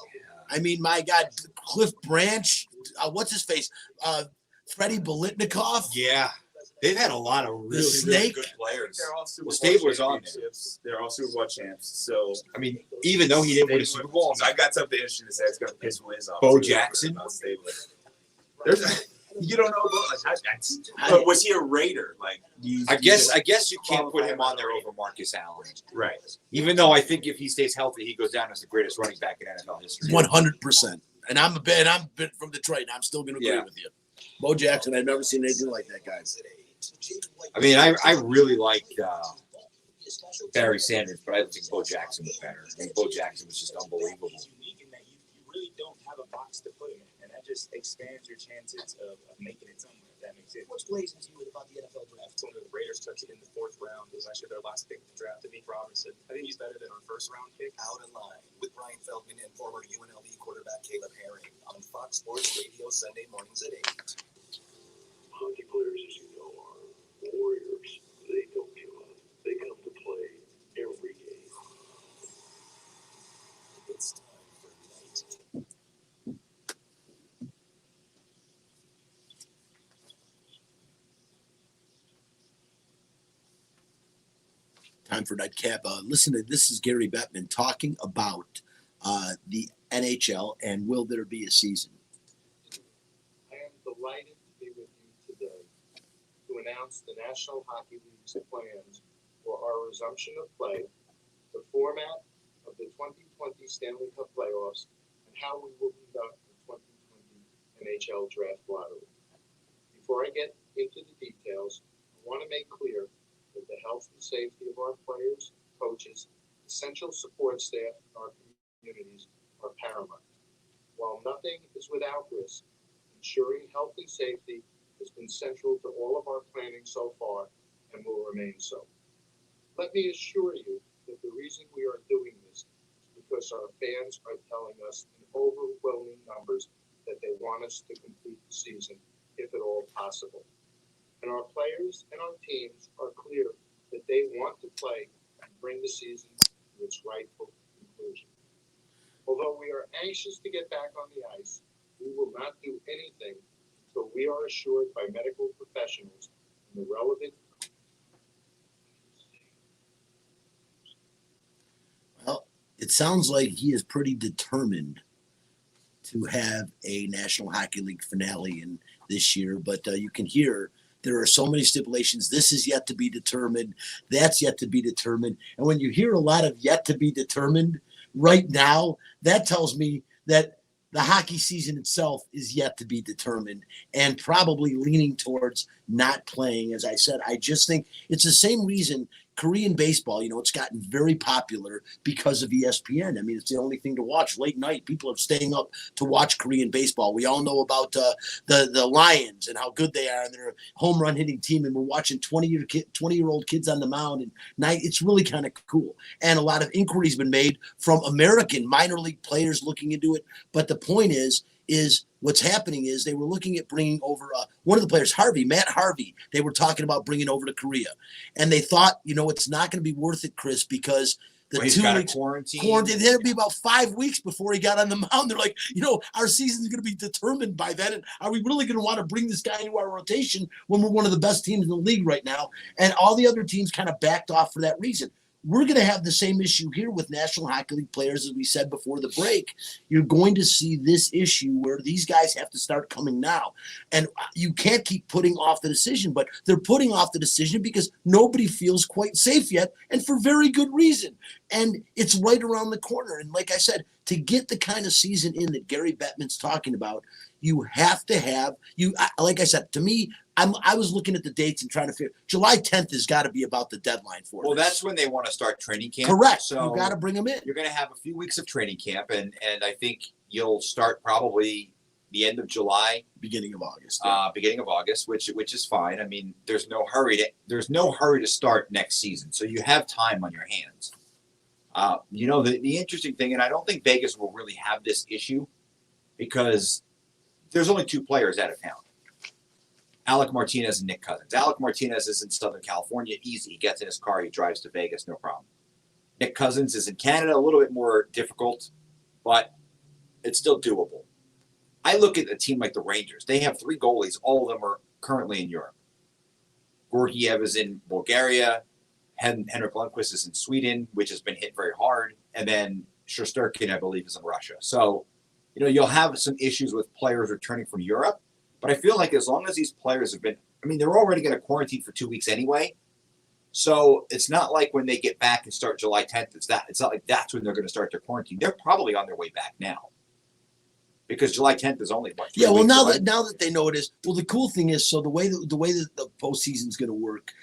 I mean, my God, Cliff Branch. What's his face? Freddie Bolitnikoff. Yeah. They've had a lot of really, Snake. good players. They're all Super Bowl Stabler's on there. championships. They're all Super Bowl champs. So I mean, even though he didn't win a Super Bowl, I got something interesting to say. It's going to piss Wiz off. Bo too, Jackson? about Stabler. You don't know but was he a Raider? Like I guess you can't put him on there over Marcus Allen. right. Even though I think if he stays healthy, he goes down as the greatest running back in NFL history. 100%. And I'm from Detroit, and I'm still going to agree Yeah. with you. Bo Jackson, I've never seen anything like that guy. I mean, I really liked Barry Sanders, but I think Bo Jackson was better. I mean, Bo Jackson was just unbelievable. Unique in that you really don't have a box to put him in, and that just expands your chances of making it somewhere. If that makes sense. What's blazing to you about the NFL draft? Some of the Raiders took it in the 4th round. It was actually their last pick to draft. Nick Robinson. I think he's better than our 1st round pick. Out of line with Bryan Feldman and former UNLV quarterback Caleb Herring on Fox Sports Radio Sunday mornings at 8. Hockey players, as you know, are warriors. They don't give up. They come to play every game. It's time for night. Time for nightcap. Listen, this is Gary Bettman talking about the NHL and will there be a season? I am delighted to be with you today to announce the National Hockey League's plans for our resumption of play, the format of the 2020 Stanley Cup playoffs, and how we will conduct the 2020 NHL Draft Lottery. Before I get into the details, I want to make clear that the health and safety of our players, coaches, essential support staff, and our communities are paramount. While nothing is without risk, ensuring health and safety has been central to all of our planning so far and will remain so. Let me assure you that the reason we are doing this is because our fans are telling us in overwhelming numbers that they want us to complete the season, if at all possible. And our players and our teams are clear that they want to play and bring the season to its rightful conclusion. Although we are anxious to get back on the ice, we will not do anything until we are assured by medical professionals and the relevant. Well, it sounds like he is pretty determined to have a National Hockey League finale in this year, but you can hear there are so many stipulations. This is yet to be determined. That's yet to be determined. And when you hear a lot of yet to be determined right now, that tells me that the hockey season itself is yet to be determined and probably leaning towards not playing. As I said, I just think it's the same reason Korean baseball, it's gotten very popular because of ESPN. I mean, it's the only thing to watch late night. People are staying up to watch Korean baseball. We all know about the Lions and how good they are, and they're a home run hitting team. And we're watching 20-year-old kids on the mound, and it's really kind of cool. And a lot of inquiries been made from American minor league players looking into it. But the point is what's happening is they were looking at bringing over one of the players, Matt Harvey. They were talking about bringing over to Korea, and they thought, it's not going to be worth it, Chris, because the 2 weeks quarantine. It'd be about 5 weeks before he got on the mound. They're like, our season's going to be determined by then. And are we really going to want to bring this guy into our rotation when we're one of the best teams in the league right now? And all the other teams kind of backed off for that reason. We're going to have the same issue here with National Hockey League players, as we said before the break. You're going to see this issue where these guys have to start coming now. And you can't keep putting off the decision, but they're putting off the decision because nobody feels quite safe yet, and for very good reason. And it's right around the corner. And like I said, to get the kind of season in that Gary Bettman's talking about, you have to have like I said, to me, I was looking at the dates and trying to figure July 10th has got to be about the deadline for Well, this. that's when they want to start training camp. Correct. So you got to bring them in. You're going to have a few weeks of training camp, and I think you'll start probably the end of July, beginning of August. Which is fine. I mean, there's no hurry to start next season, so you have time on your hands. The interesting thing, and I don't think Vegas will really have this issue because there's only two players out of town. Alec Martinez and Nick Cousins. Alec Martinez is in Southern California. Easy. He gets in his car. He drives to Vegas. No problem. Nick Cousins is in Canada. A little bit more difficult, but it's still doable. I look at a team like the Rangers. They have 3 goalies. All of them are currently in Europe. Georgiev is in Bulgaria. Henrik Lundqvist is in Sweden, which has been hit very hard. And then Shesterkin, I believe, is in Russia. So, you'll have some issues with players returning from Europe. But I feel like as long as these players have been, they're already going to quarantine for 2 weeks anyway. So it's not like when they get back and start July 10th, it's not like that's when they're going to start their quarantine. They're probably on their way back now. Because July 10th is only what? 3 Yeah, well, weeks now away? that they know it is, well, the cool thing is, so the way that the postseason is going to work,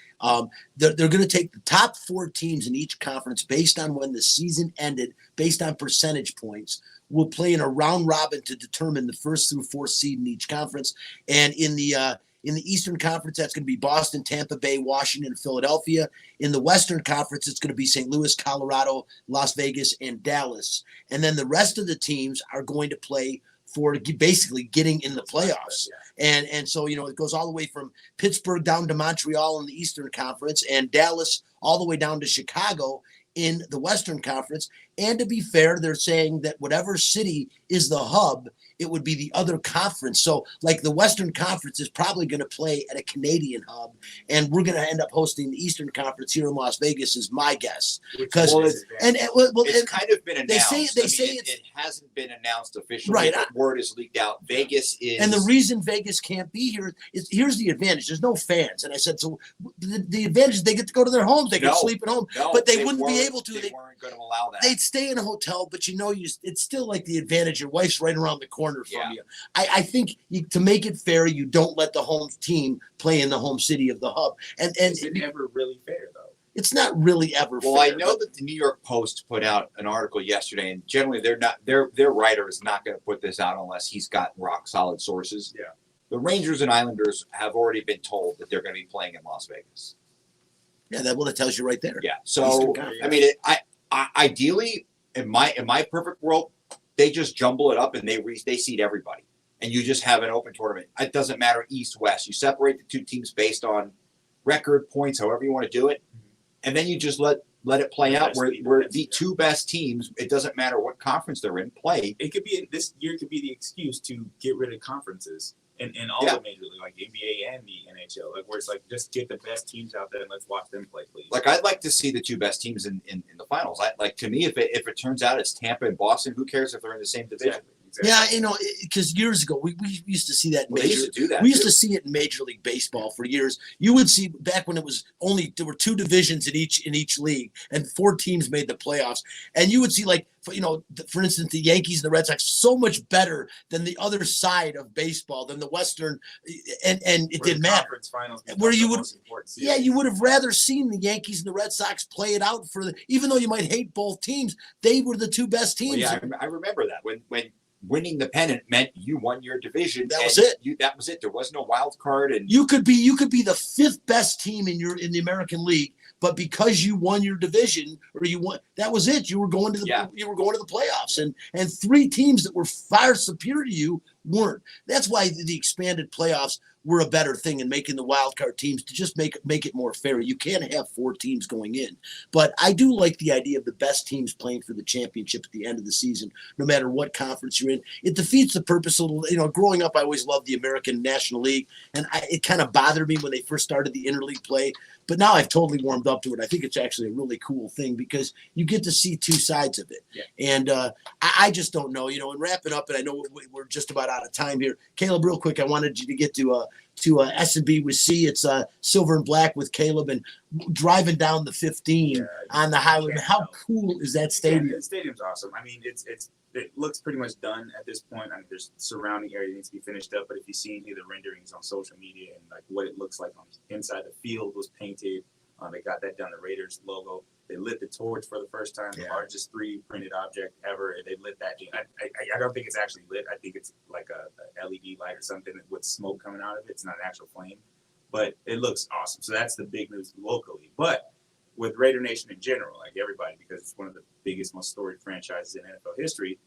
they're going to take the top 4 teams in each conference based on when the season ended, based on percentage points. We'll play in a round robin to determine the 1st through 4th seed in each conference. And in the Eastern Conference, that's going to be Boston, Tampa Bay, Washington, and Philadelphia. In the Western Conference, it's going to be St. Louis, Colorado, Las Vegas, and Dallas. And then the rest of the teams are going to play for basically getting in the playoffs. And so, it goes all the way from Pittsburgh down to Montreal in the Eastern Conference and Dallas all the way down to Chicago in the Western Conference. And to be fair, they're saying that whatever city is the hub, it would be the other conference. So like the Western Conference is probably going to play at a Canadian hub, and we're going to end up hosting the Eastern Conference here in Las Vegas is my guess. Because it's kind of been announced. It hasn't been announced officially. Right. But word is leaked out. Vegas is. And the reason Vegas can't be here is here's the advantage. There's no fans. And I said, so the advantage is they get to go to their homes. They can sleep at home. No, but they wouldn't be able to. They weren't going to allow that. They'd stay in a hotel, but it's still like the advantage. Your wife's right around the corner from you. I think to make it fair, you don't let the home team play in the home city of the hub. And is it ever really fair, though? It's not really ever fair. Well, I know that the New York Post put out an article yesterday, and generally their writer is not going to put this out unless he's got rock solid sources. Yeah. The Rangers and Islanders have already been told that they're going to be playing in Las Vegas. Yeah, that tells you right there. Yeah. So ideally, in my perfect world, they just jumble it up and they seed everybody, and you just have an open tournament. It doesn't matter east west. You separate the 2 teams based on record points, however you want to do it, and then you just let it play out where the 2 best teams. It doesn't matter what conference they're in. Play. It could be this year could be the excuse to get rid of conferences in all the major leagues, like NBA and the NHL, like where it's like just get the best teams out there and let's watch them play, please. Like I'd like to see the 2 best teams in the finals. To me, if it turns out it's Tampa and Boston, who cares if they're in the same division? Exactly. Yeah, because years ago we used to see that. They used to do that. We used to see it in Major League Baseball for years. You would see back when it was there were 2 divisions in each league, and 4 teams made the playoffs. And you would see for instance, the Yankees and the Red Sox so much better than the other side of baseball, than the Western, and it didn't matter. Where you would have rather seen the Yankees and the Red Sox play it out even though you might hate both teams, they were the 2 best teams. Well, I remember that when winning the pennant meant you won your division. That was it. That was it. There was no wild card, and you could be the 5th best team in the American League, but because you won your division that was it. You were going to the playoffs, and 3 teams that were far superior to you weren't. That's why the expanded playoffs were a better thing in making the wild card teams to just make it more fair. You can't have 4 teams going in, but I do like the idea of the best teams playing for the championship at the end of the season, no matter what conference you're in. It defeats the purpose of, growing up, I always loved the American National League, and it kind of bothered me when they first started the interleague play, but now I've totally warmed up to it. I think it's actually a really cool thing because you get to see 2 sides of it. Yeah. And I just don't know, and wrapping up, and I know we're just about out of time here. Caleb, real quick, I wanted you to get to S&B with C. It's Silver and Black with Caleb, and driving down the 15 on the highway. How cool is that stadium? Yeah, the stadium's awesome. I mean, it looks pretty much done at this point. I mean, there's surrounding area that needs to be finished up, but if you see any of the renderings on social media and like what it looks like on inside, the field was painted. They got that done. The Raiders logo. They lit the torch for the first time, the largest 3D printed object ever. They lit that thing. I don't think it's actually lit. I think it's like a LED light or something with smoke coming out of it. It's not an actual flame, but it looks awesome. So that's the big news locally. But with Raider Nation in general, like everybody, because it's one of the biggest, most storied franchises in NFL history.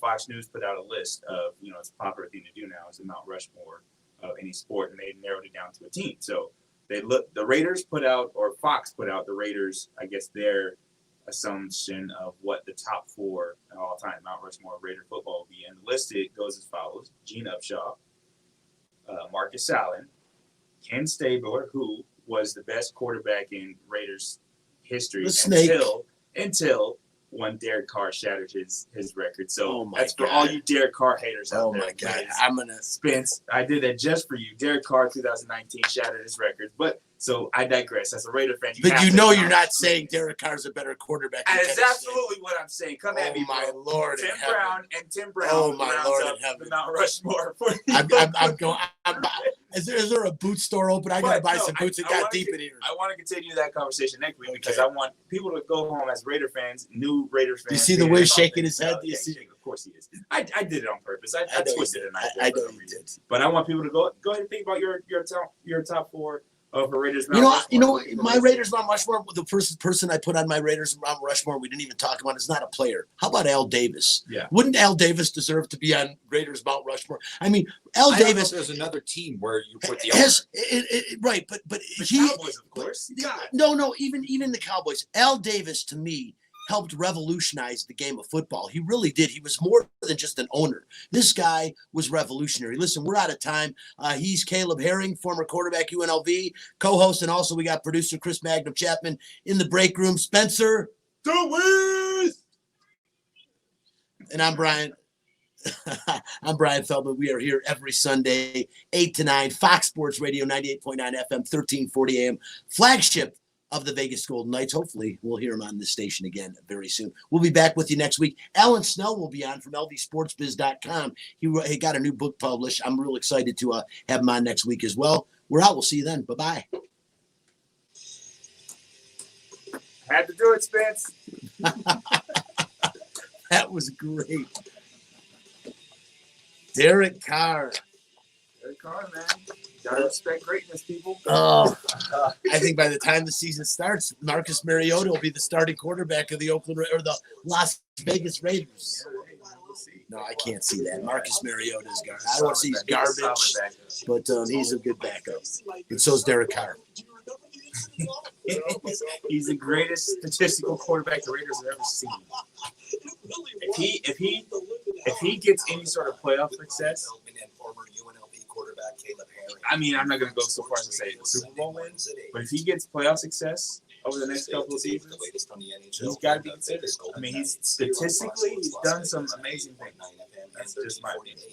Fox News put out a list of, it's a popular thing to do now is the Mount Rushmore of any sport, and they narrowed it down to a team. So the Raiders put out, or Fox put out the Raiders, I guess their assumption of what the top 4 of all time Mount Rushmore of Raider football will be. And the list it goes as follows: Gene Upshaw, Marcus Allen, Ken Stabler, who was the best quarterback in Raiders history until one Derek Carr shattered his record. So that's for all you Derek Carr haters out there. Oh my God! Spence, I did that just for you. Derek Carr 2019 shattered his record. But so I digress. As a Raider fan, you're not saying Derek Carr's a better quarterback. That is absolutely what I'm saying. Come at me, my bro. Lord! Tim Brown. Oh my Lord in heaven! heaven! The Mount Rushmore. I'm going. Is there a boot store open? I gotta buy some boots. It got deep in here. I want to continue that conversation next week because I want people to go home as Raider fans, new Raiders fans. Do you see the Wiz shaking his head? Do you see? Of course he is. I did it on purpose. I twisted it. I know you did. But I want people to go ahead and think about your top 4 of the Raiders. My Raiders Mount Rushmore. The first person I put on my Raiders Mount Rushmore, we didn't even talk about. It's not a player. How about Al Davis? Yeah. Wouldn't Al Davis deserve to be on Raiders Mount Rushmore? I mean, Al Davis. There's another team where you put the right, but the he. Cowboys, of course. God. No, even the Cowboys. Al Davis to me helped revolutionize the game of football. He really did. He was more than just an owner. This guy was revolutionary. Listen, we're out of time. He's Caleb Herring, former quarterback UNLV, co-host, and also we got producer Chris Magnum Chapman in the break room. Spencer. The Wiz! And I'm Bryan. I'm Bryan Feldman. We are here every Sunday, 8 to 9, Fox Sports Radio, 98.9 FM, 1340 AM, flagship of the Vegas Golden Knights. Hopefully, we'll hear him on this station again very soon. We'll be back with you next week. Alan Snell will be on from lvsportsbiz.com. He got a new book published. I'm real excited to have him on next week as well. We're out. We'll see you then. Bye-bye. Had to do it, Spence. That was great. Derek Carr. Derek Carr, man. Gotta respect greatness, people. Oh, I think by the time the season starts, Marcus Mariota will be the starting quarterback of the the Las Vegas Raiders. No, I can't see that. Marcus Mariota is garbage. I don't want to see he's garbage, but he's a good backup. And so is Derek Carr. He's the greatest statistical quarterback the Raiders have ever seen. If he gets any sort of playoff success, I mean, I'm not going to go so far as to say the Super Bowl wins, but if he gets playoff success over the next couple of seasons, he's got to be considered. I mean, he's statistically, he's done some amazing things. That's just my opinion.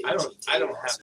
I don't have